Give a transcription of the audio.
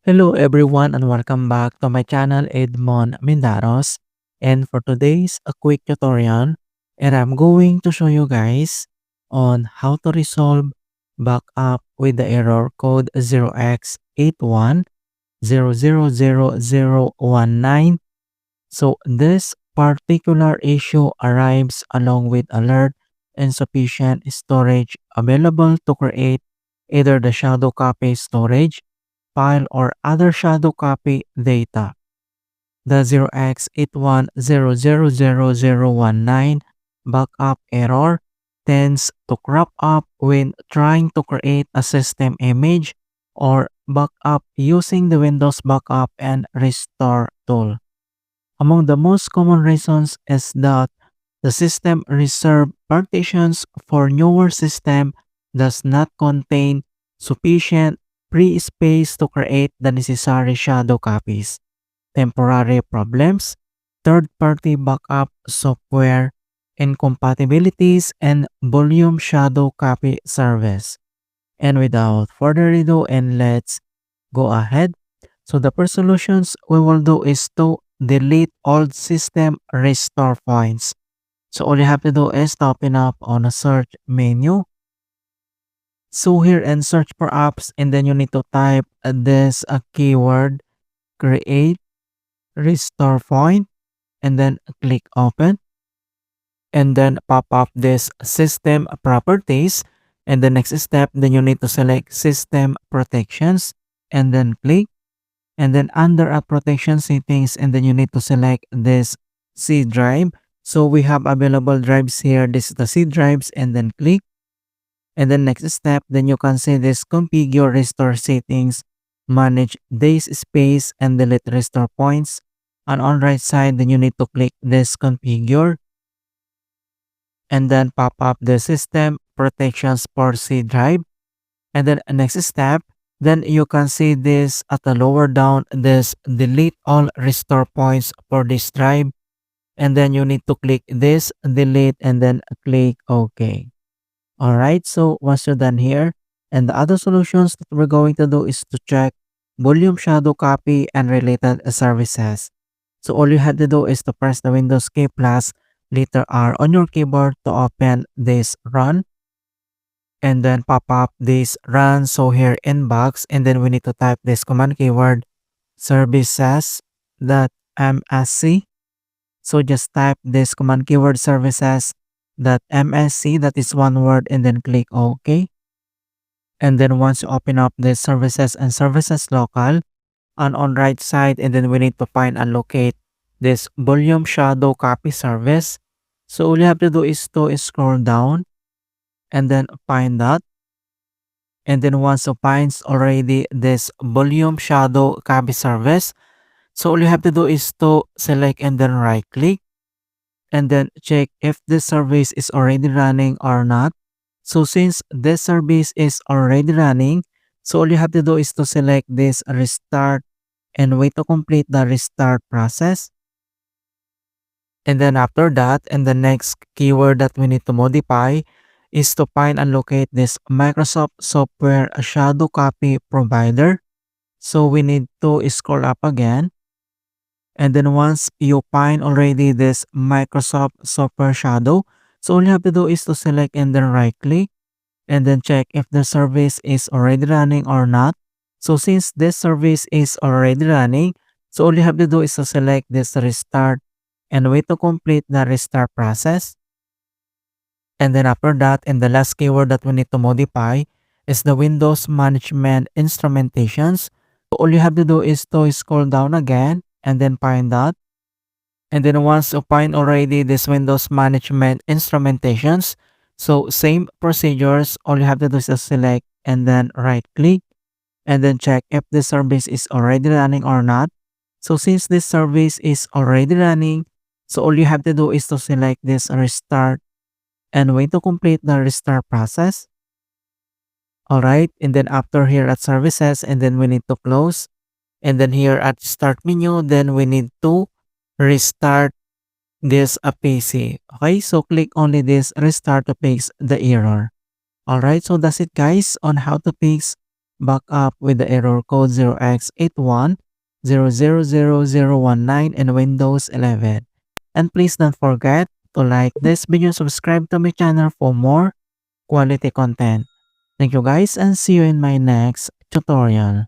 Hello everyone and welcome back to my channel Edmund Mindaros. And for today's a quick tutorial, and I'm going to show you guys on how to resolve backup with the error code 0x81000019. So this particular issue arrives along with alert insufficient storage available to create either the shadow copy storage file or other shadow copy data. The 0x81000019 backup error tends to crop up when trying to create a system image or backup using the Windows Backup and Restore tool. Among the most common reasons is that the system reserved partitions for newer system does not contain sufficient free space to create the necessary shadow copies, temporary problems, third-party backup software, incompatibilities, and volume shadow copy service. And without further ado, and let's go ahead. So the first solutions we will do is to delete old system restore points. So all you have to do is to open up on a search menu. So here and search for apps, and then you need to type this keyword create restore point, and then click open, and then pop up this system properties. And the next step, then you need to select system protections, and then click, and then under protection settings, and then you need to select this C drive. So we have available drives here. This is the C drives, and then click. And then next step, then you can see this configure restore settings, manage days space, and delete restore points. And on right side, then you need to click this configure, and then pop up the system protections for C drive. And then next step, then you can see this at the lower down, this delete all restore points for this drive. And then you need to click this delete, and then click OK. Alright, so once you're done here, and the other solutions that we're going to do is to check volume shadow copy and related services. So all you have to do is to press the Windows key plus letter R on your keyboard to open this run, and then pop up this run. So here inbox, and then we need to type this command keyword services.msc. So just type this command keyword services.msc, that is one word, and then click OK. And then once you open up this services and services local, and on right side, and then we need to find and locate this volume shadow copy service. So all you have to do is to scroll down, and then find that. And then once you find already this volume shadow copy service, so all you have to do is to select and then right click, and then check if this service is already running or not. So since this service is already running, so all you have to do is to select this restart and wait to complete the restart process. And then after that, and the next keyword that we need to modify is to find and locate this Microsoft software shadow copy provider. So we need to scroll up again. And then once you find already this Microsoft software shadow, so all you have to do is to select and then right click, and then check if the service is already running or not. So since this service is already running, so all you have to do is to select this restart and wait to complete the restart process. And then after that, and the last keyword that we need to modify is the Windows Management Instrumentations. So all you have to do is to scroll down again, and then find that. And then once you find already this Windows Management Instrumentations, so same procedures, all you have to do is to select and then right click, and then check if the service is already running or not. So since this service is already running, so all you have to do is to select this restart and wait to complete the restart process. Alright, and then after here at services, and then we need to close. And then here at start menu, then we need to restart this PC. Okay, so click only this restart to fix the error. Alright, so that's it guys on how to fix backup with the error code 0x81000019 in Windows 11. And please don't forget to like this video, subscribe to my channel for more quality content. Thank you guys and see you in my next tutorial.